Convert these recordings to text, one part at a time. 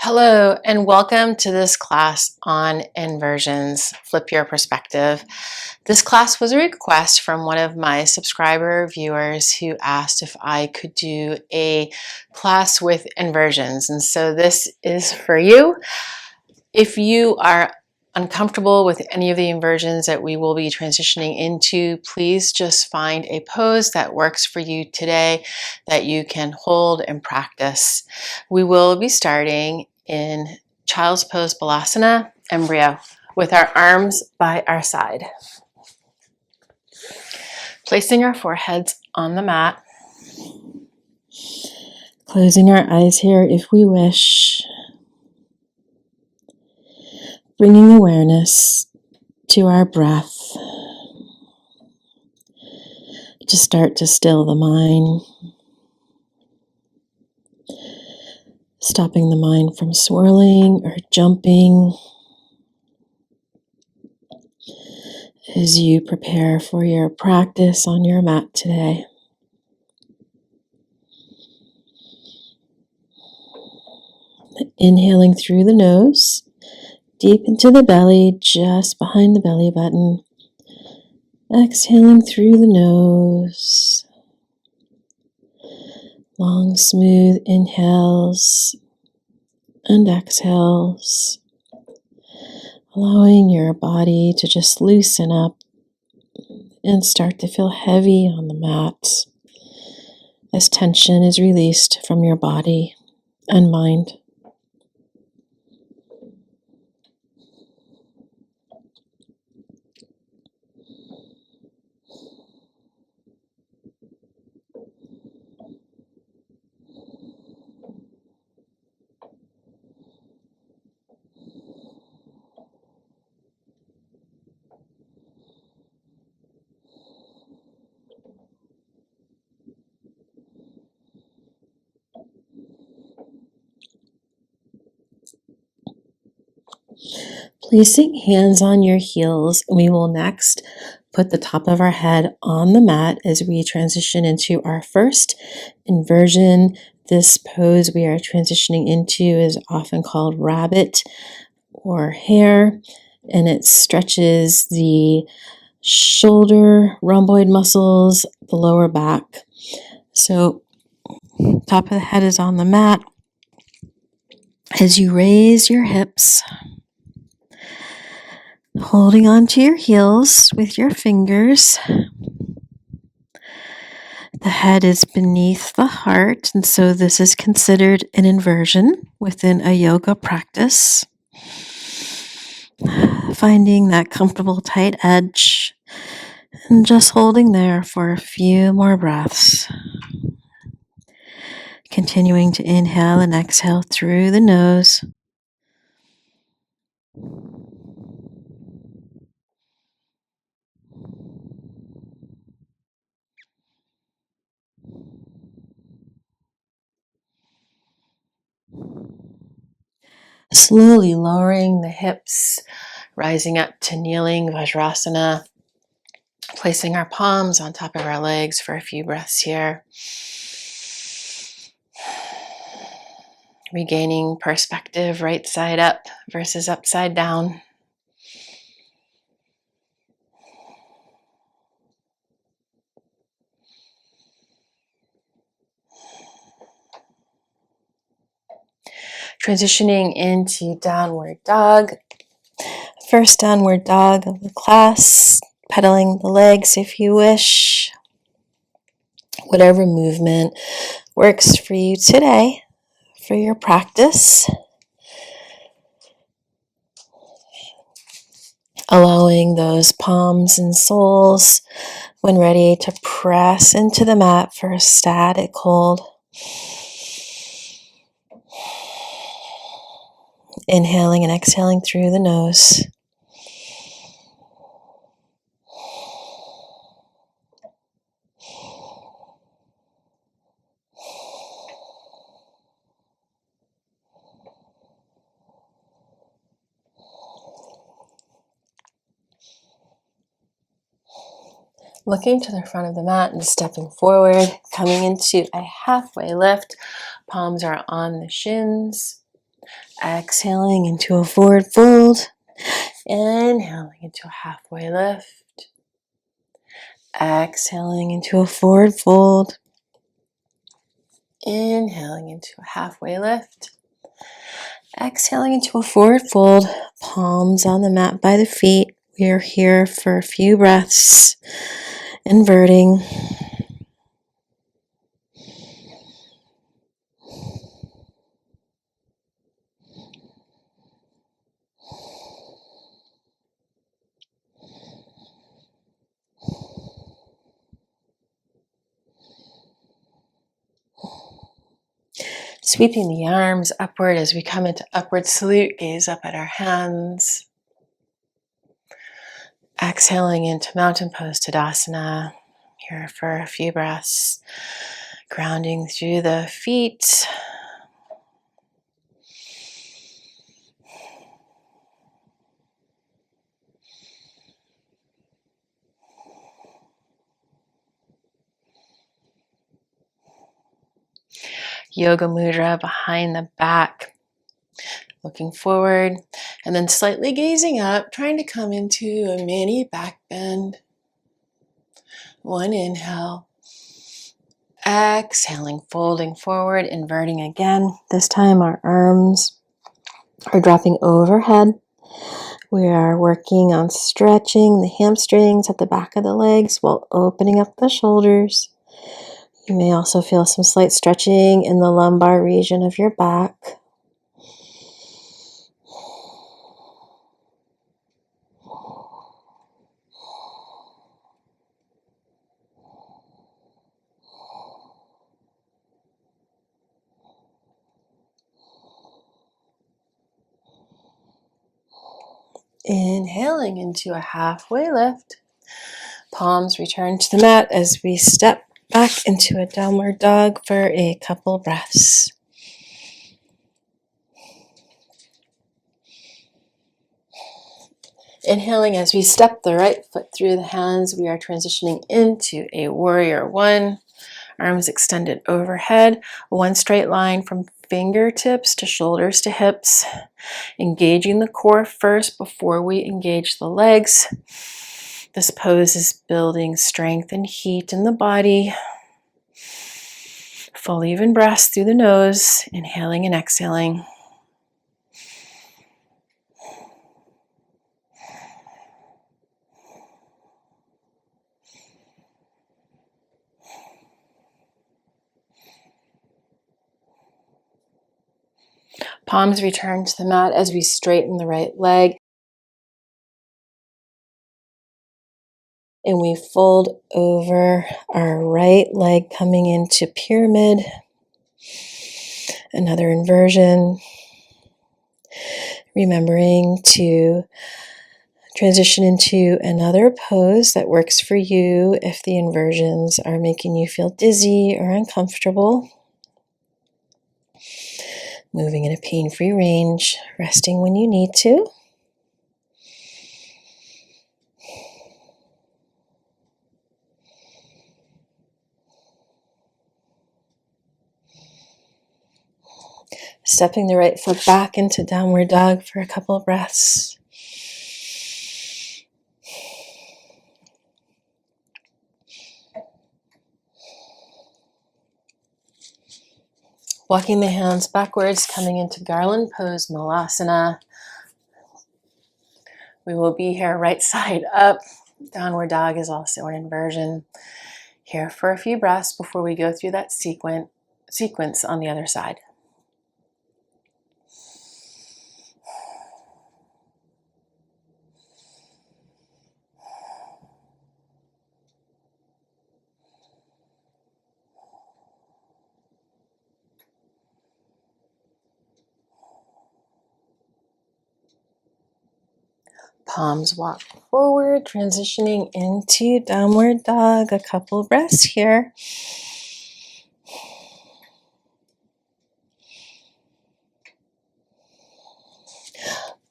Hello and welcome to this class on inversions, flip your perspective. This class was a request from one of my subscriber viewers who asked if I could do a class with inversions, and so this is for you. If you are uncomfortable with any of the inversions that we will be transitioning into, please just find a pose that works for you today that you can hold and practice. We will be starting in Child's Pose Balasana, Embryo, with our arms by our side. Placing our foreheads on the mat. Closing our eyes here if we wish. Bringing awareness to our breath to start to still the mind. Stopping the mind from swirling or jumping as you prepare for your practice on your mat today. Inhaling through the nose, deep into the belly, just behind the belly button. Exhaling through the nose. Long, smooth inhales and exhales. Allowing your body to just loosen up and start to feel heavy on the mat as tension is released from your body and mind. Placing hands on your heels, we will next put the top of our head on the mat as we transition into our first inversion. This pose we are transitioning into is often called rabbit or hare, and it stretches the shoulder, rhomboid muscles, the lower back. So top of the head is on the mat. As you raise your hips, holding onto your heels with your fingers. The head is beneath the heart, and so this is considered an inversion within a yoga practice. Finding that comfortable tight edge and just holding there for a few more breaths. Continuing to inhale and exhale through the nose. Slowly lowering the hips, rising up to kneeling Vajrasana, placing our palms on top of our legs for a few breaths here. Regaining perspective, right side up versus upside down. Transitioning into downward dog. First downward dog of the class, pedaling the legs if you wish. Whatever movement works for you today for your practice. Allowing those palms and soles, when ready, to press into the mat for a static hold. Inhaling and exhaling through the nose. Looking to the front of the mat and stepping forward, coming into a halfway lift. Palms are on the shins. Exhaling into a forward fold. Inhaling into a halfway lift. Exhaling into a forward fold. Inhaling into a halfway lift. Exhaling into a forward fold. Palms on the mat by the feet. We are here for a few breaths. Inverting. Sweeping the arms upward as we come into upward salute, gaze up at our hands. Exhaling into mountain pose Tadasana. Here for a few breaths. Grounding through the feet. Yoga mudra behind the back. Looking forward and then slightly gazing up, trying to come into a mini back bend. One inhale. Exhaling, folding forward, inverting again. This time our arms are dropping overhead. We are working on stretching the hamstrings at the back of the legs while opening up the shoulders. You may also feel some slight stretching in the lumbar region of your back. Inhaling into a halfway lift. Palms return to the mat as we step back into a downward dog for a couple breaths. Inhaling as we step the right foot through the hands, we are transitioning into a warrior one. Arms extended overhead, one straight line from fingertips to shoulders to hips. Engaging the core first before we engage the legs. This pose is building strength and heat in the body. Full even breaths through the nose, inhaling and exhaling. Palms return to the mat as we straighten the right leg. And we fold over our right leg coming into pyramid. Another inversion. Remembering to transition into another pose that works for you if the inversions are making you feel dizzy or uncomfortable. Moving in a pain-free range, resting when you need to. Stepping the right foot back into downward dog for a couple of breaths. Walking the hands backwards, coming into garland pose, Malasana. We will be here right side up. Downward dog is also an inversion. Here for a few breaths before we go through that sequence on the other side. Palms walk forward, transitioning into downward dog. A couple breaths here.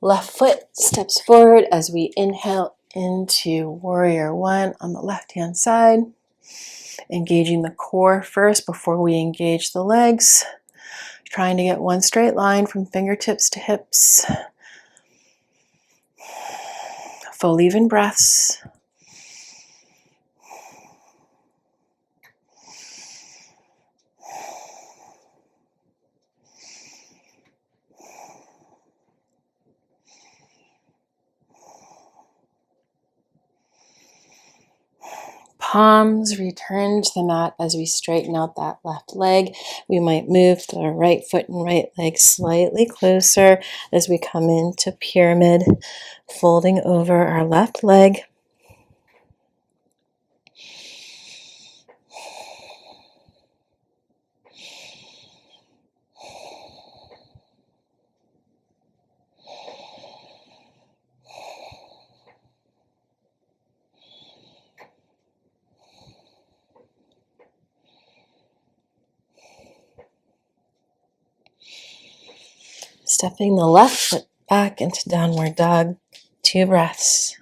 Left foot steps forward as we inhale into warrior one on the left-hand side. Engaging the core first before we engage the legs. Trying to get one straight line from fingertips to hips. Full even breaths. Palms return to the mat as we straighten out that left leg. We might move the right foot and right leg slightly closer as we come into pyramid, folding over our left leg. Stepping the left foot back into downward dog. 2 breaths.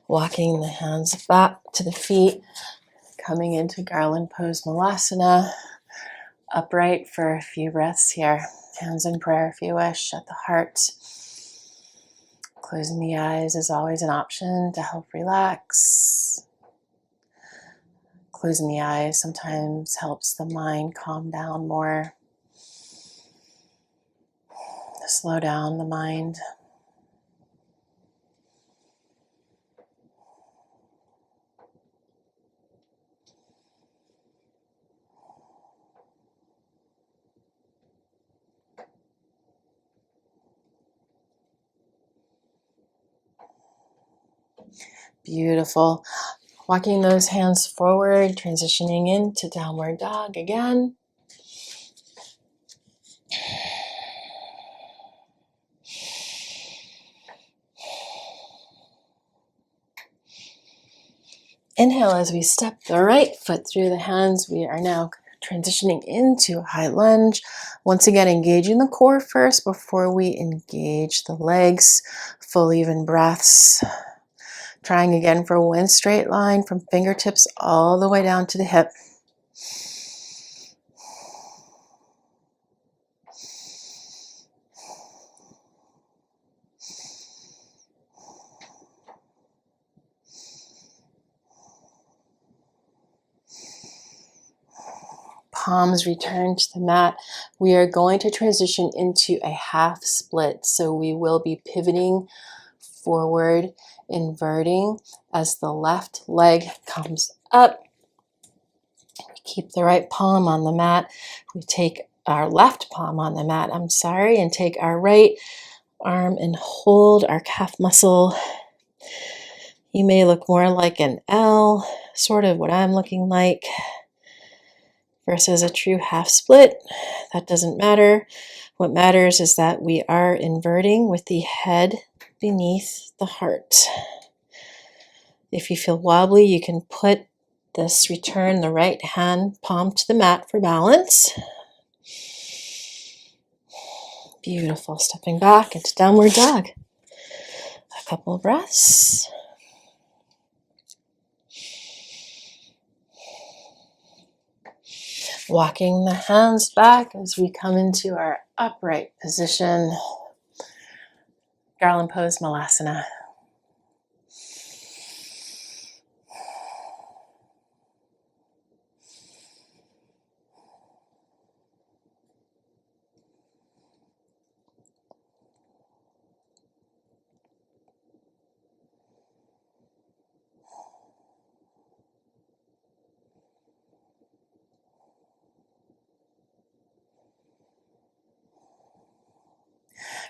Walking the hands back to the feet, coming into garland pose Malasana. Upright for a few breaths here. Hands in prayer if you wish, at the heart. Closing the eyes is always an option to help relax. Closing the eyes sometimes helps the mind calm down more. Slow down the mind. Beautiful. Walking those hands forward, transitioning into downward dog again. Inhale as we step the right foot through the hands. We are now transitioning into high lunge. Once again, engaging the core first before we engage the legs. Full even breaths. Trying again for one straight line from fingertips all the way down to the hip. Palms return to the mat. We are going to transition into a half split. So we will be pivoting forward, inverting as the left leg comes up. We keep the right palm on the mat. We take our left palm on the mat, and take our right arm and hold our calf muscle. You may look more like an L, sort of what I'm looking like, versus a true half split. That doesn't matter. What matters is that we are inverting with the head beneath the heart. If you feel wobbly, you can return the right hand palm to the mat for balance. Beautiful. Stepping back into downward dog. A couple of breaths. Walking the hands back as we come into our upright position. Garland pose Malasana.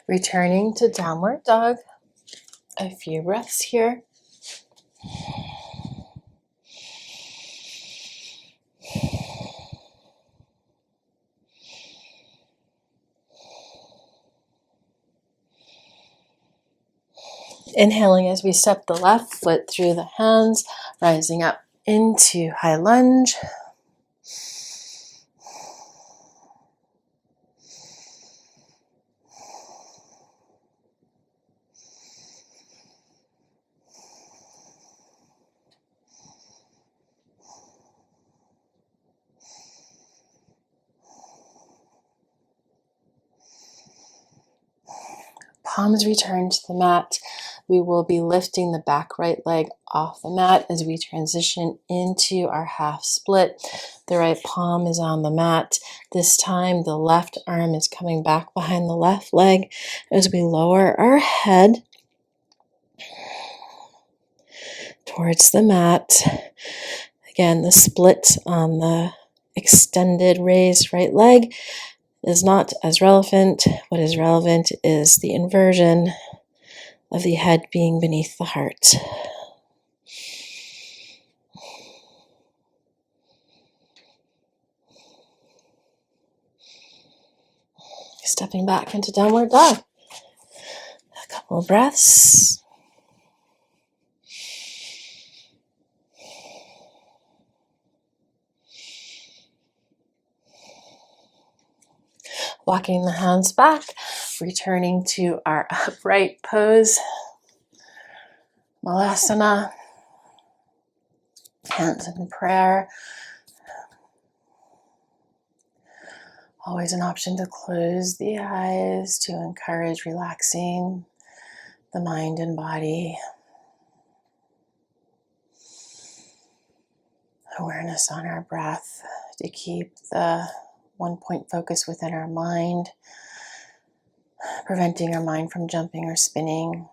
Returning to downward dog. A few breaths here. Inhaling as we step the left foot through the hands, rising up into high lunge. palms return to the mat. We will be lifting the back right leg off the mat as we transition into our half split. The right palm is on the mat. This time the left arm is coming back behind the left leg as we lower our head towards the mat. Again, the split on the extended raised right leg is not as relevant. What is relevant is the inversion of the head being beneath the heart. Stepping back into downward dog. A couple of breaths. Walking the hands back, returning to our upright pose. Malasana. Hands in prayer. Always an option to close the eyes to encourage relaxing the mind and body. Awareness on our breath to keep the one-point focus within our mind, preventing our mind from jumping or spinning.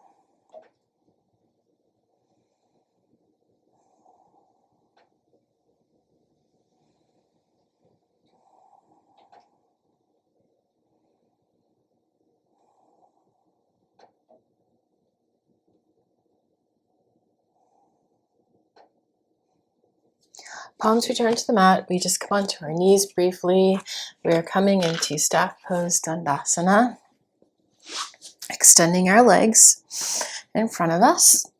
Palms return to the mat. We just come onto our knees briefly. We are coming into staff pose Dandasana. Extending our legs in front of us.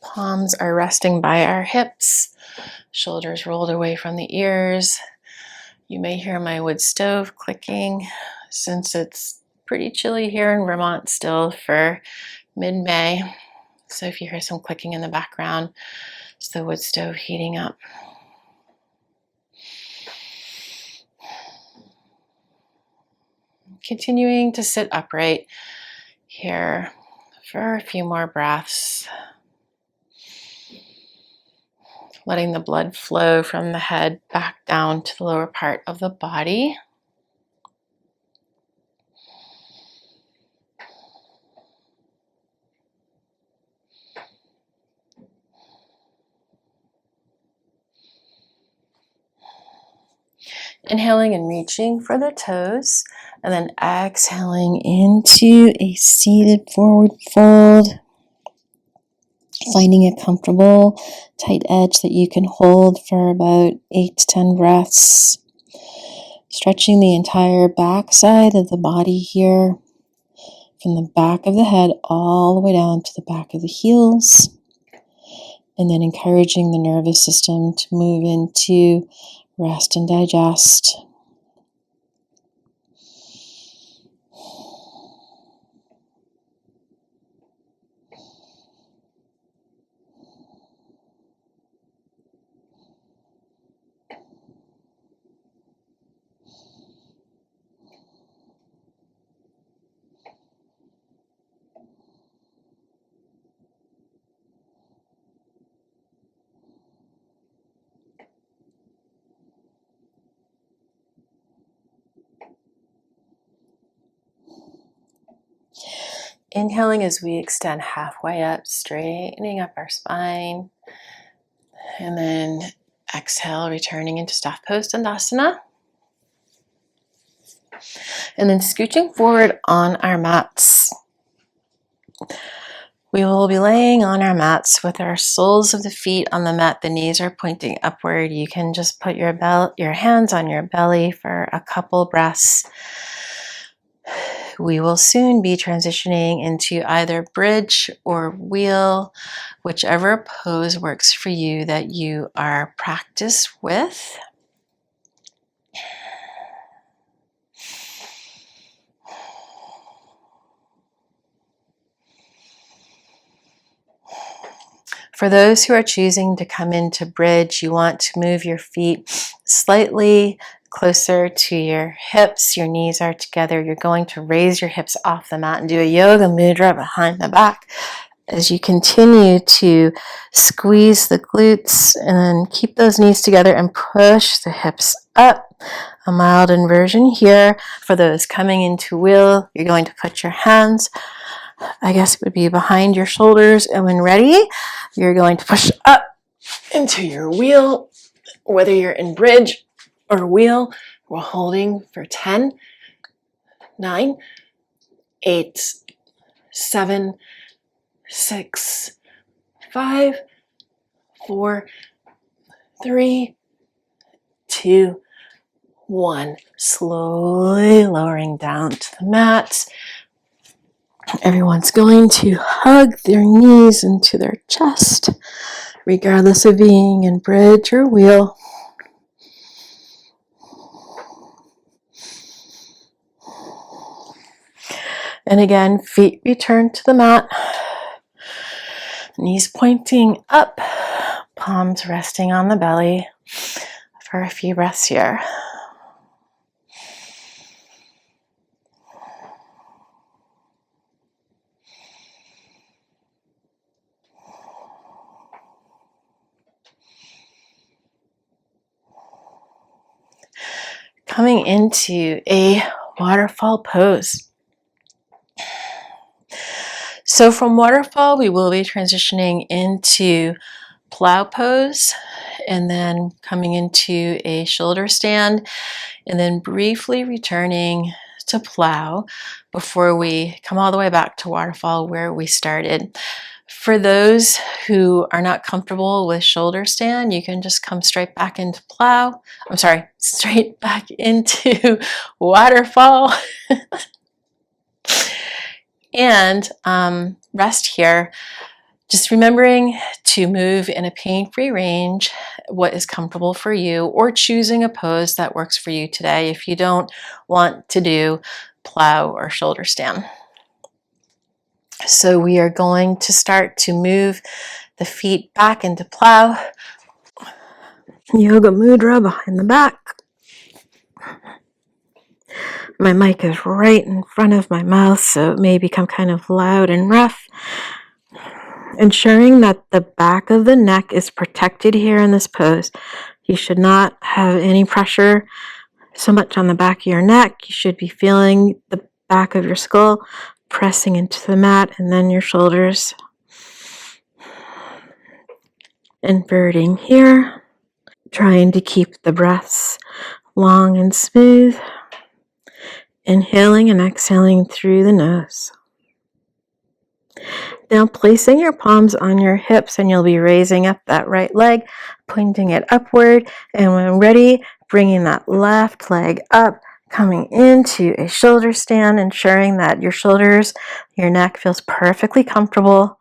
Palms are resting by our hips. Shoulders rolled away from the ears. You may hear my wood stove clicking since it's pretty chilly here in Vermont still for mid-May. So if you hear some clicking in the background, it's the wood stove heating up. Continuing to sit upright here for a few more breaths. Letting the blood flow from the head back down to the lower part of the body. Inhaling and reaching for the toes, and then exhaling into a seated forward fold. Finding a comfortable, tight edge that you can hold for about 8 to 10 breaths. Stretching the entire back side of the body here, from the back of the head all the way down to the back of the heels. And then encouraging the nervous system to move into rest and digest. Inhaling as we extend halfway up, straightening up our spine. And then exhale, returning into staff pose Dandasana. And then scooching forward on our mats. We will be laying on our mats with our soles of the feet on the mat. The knees are pointing upward. You can just put your hands on your belly for a couple breaths. We will soon be transitioning into either bridge or wheel, whichever pose works for you that you are practiced with. For those who are choosing to come into bridge, you want to move your feet slightly closer to your hips. Your knees are together. You're going to raise your hips off the mat and do a yoga mudra behind the back as you continue to squeeze the glutes and then keep those knees together and push the hips up. A mild inversion here. For those coming into wheel, you're going to put your hands, I guess it would be behind your shoulders, and when ready, you're going to push up into your wheel. Whether you're in bridge or wheel, we're holding for 10, 9, 8, 7, 6, 5, 4, 3, 2, 1. Slowly lowering down to the mat. Everyone's going to hug their knees into their chest, regardless of being in bridge or wheel. And again, feet return to the mat. Knees pointing up, palms resting on the belly for a few breaths here. Coming into a waterfall pose. So from waterfall, we will be transitioning into plow pose, and then coming into a shoulder stand, and then briefly returning to plow before we come all the way back to waterfall where we started. For those who are not comfortable with shoulder stand, you can just come straight back into plow. I'm sorry, straight back into waterfall. And rest here. Just remembering to move in a pain-free range, what is comfortable for you, or choosing a pose that works for you today if you don't want to do plow or shoulder stand. So we are going to start to move the feet back into plow. Yoga mudra behind the back. My mic is right in front of my mouth, so it may become kind of loud and rough. Ensuring that the back of the neck is protected here in this pose. You should not have any pressure so much on the back of your neck. You should be feeling the back of your skull pressing into the mat, and then your shoulders. Inverting here, trying to keep the breaths long and smooth. Inhaling and exhaling through the nose. Now placing your palms on your hips, and you'll be raising up that right leg, pointing it upward, and when ready, bringing that left leg up, coming into a shoulder stand, ensuring that your shoulders, your neck feels perfectly comfortable.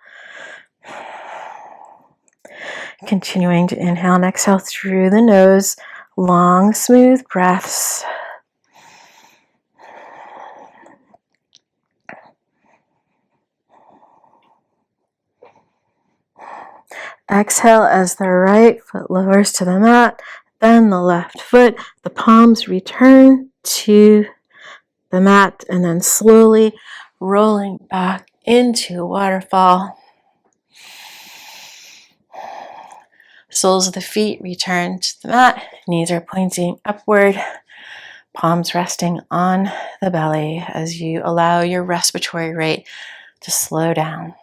Continuing to inhale and exhale through the nose, long, smooth breaths. Exhale as the right foot lowers to the mat, bend the left foot, the palms return to the mat, and then slowly rolling back into waterfall. Soles of the feet return to the mat, knees are pointing upward, palms resting on the belly as you allow your respiratory rate to slow down.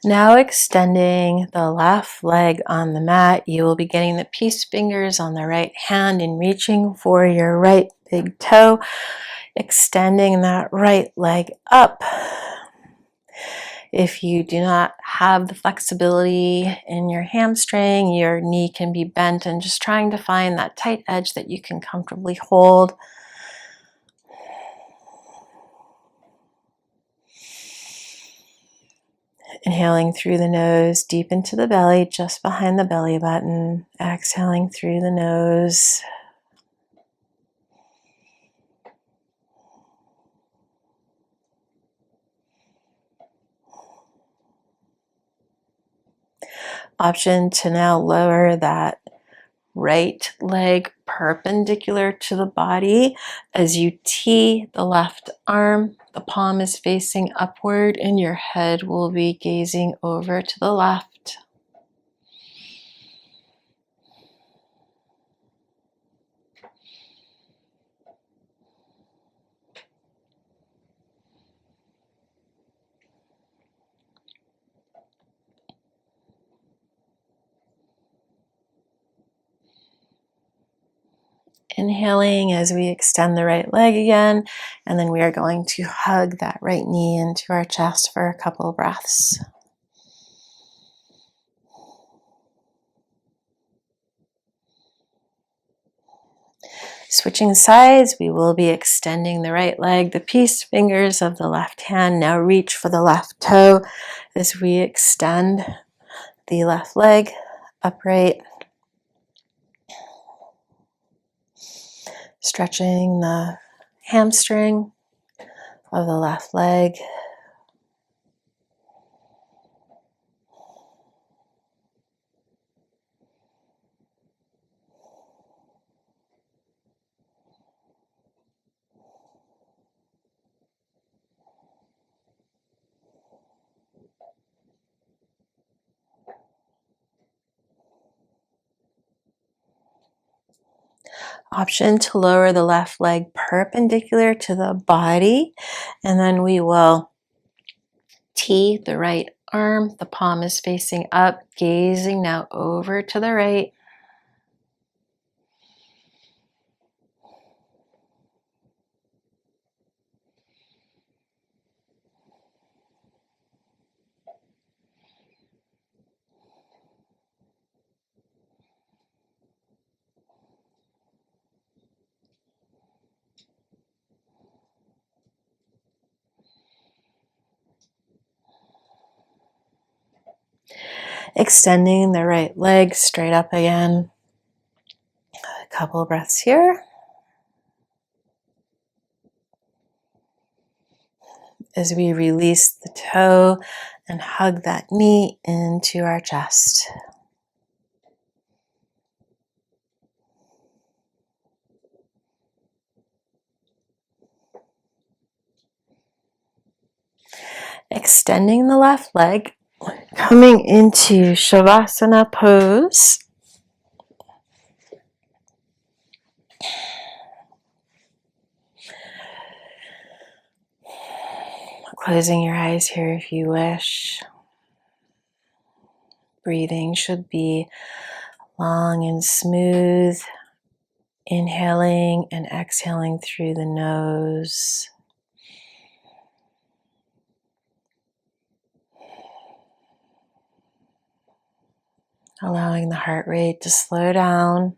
Now extending the left leg on the mat, you will be getting the peace fingers on the right hand and reaching for your right big toe, extending that right leg up. If you do not have the flexibility in your hamstring, your knee can be bent, and just trying to find that tight edge that you can comfortably hold. Inhaling through the nose, deep into the belly, just behind the belly button. Exhaling through the nose. Option to now lower that right leg perpendicular to the body as you tee the left arm. The palm is facing upward and your head will be gazing over to the left. Inhaling as we extend the right leg again, and then we are going to hug that right knee into our chest for a couple of breaths. Switching sides, we will be extending the right leg. The peace fingers of the left hand now reach for the left toe as we extend the left leg upright. Stretching the hamstring of the left leg. Option to lower the left leg perpendicular to the body, and then we will tee the right arm. The palm is facing up, gazing now over to the right. Extending the right leg straight up again. A couple of breaths here. As we release the toe and hug that knee into our chest. Extending the left leg, coming into Savasana pose. Closing your eyes here if you wish. Breathing should be long and smooth. Inhaling and exhaling through the nose. Allowing the heart rate to slow down.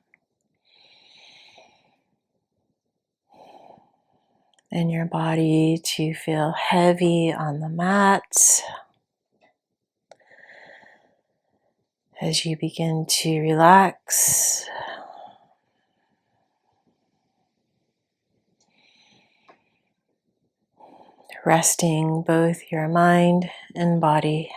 And your body to feel heavy on the mat. As you begin to relax. Resting both your mind and body.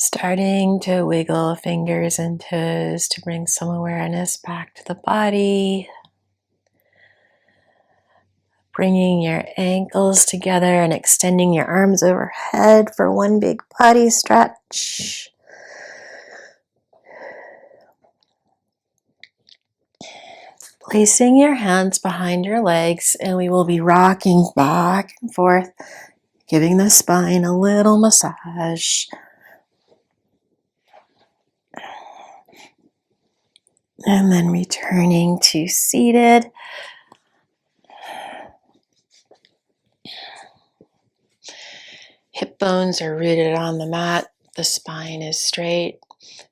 Starting to wiggle fingers and toes to bring some awareness back to the body. Bringing your ankles together and extending your arms overhead for one big body stretch. Placing your hands behind your legs, and we will be rocking back and forth, giving the spine a little massage. And then returning to seated. Hip bones are rooted on the mat. The spine is straight,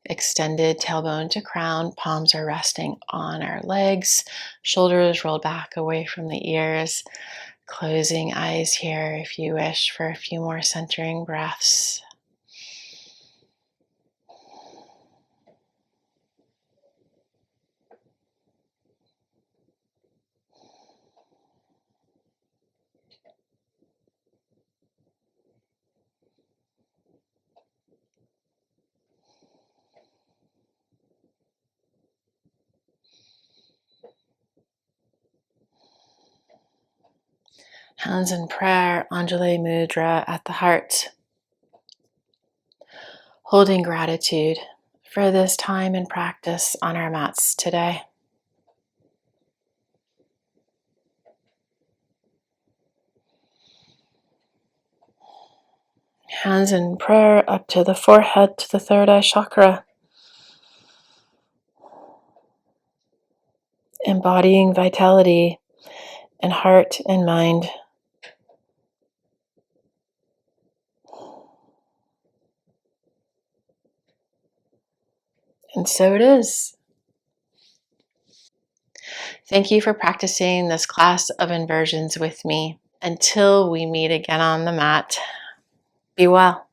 extended tailbone to crown. Palms are resting on our legs. Shoulders rolled back away from the ears. Closing eyes here if you wish for a few more centering breaths. Hands in prayer, Anjali Mudra at the heart. Holding gratitude for this time and practice on our mats today. Hands in prayer up to the forehead, to the third eye chakra. Embodying vitality in heart and mind. And so it is. Thank you for practicing this class of inversions with me. Until we meet again on the mat, be well.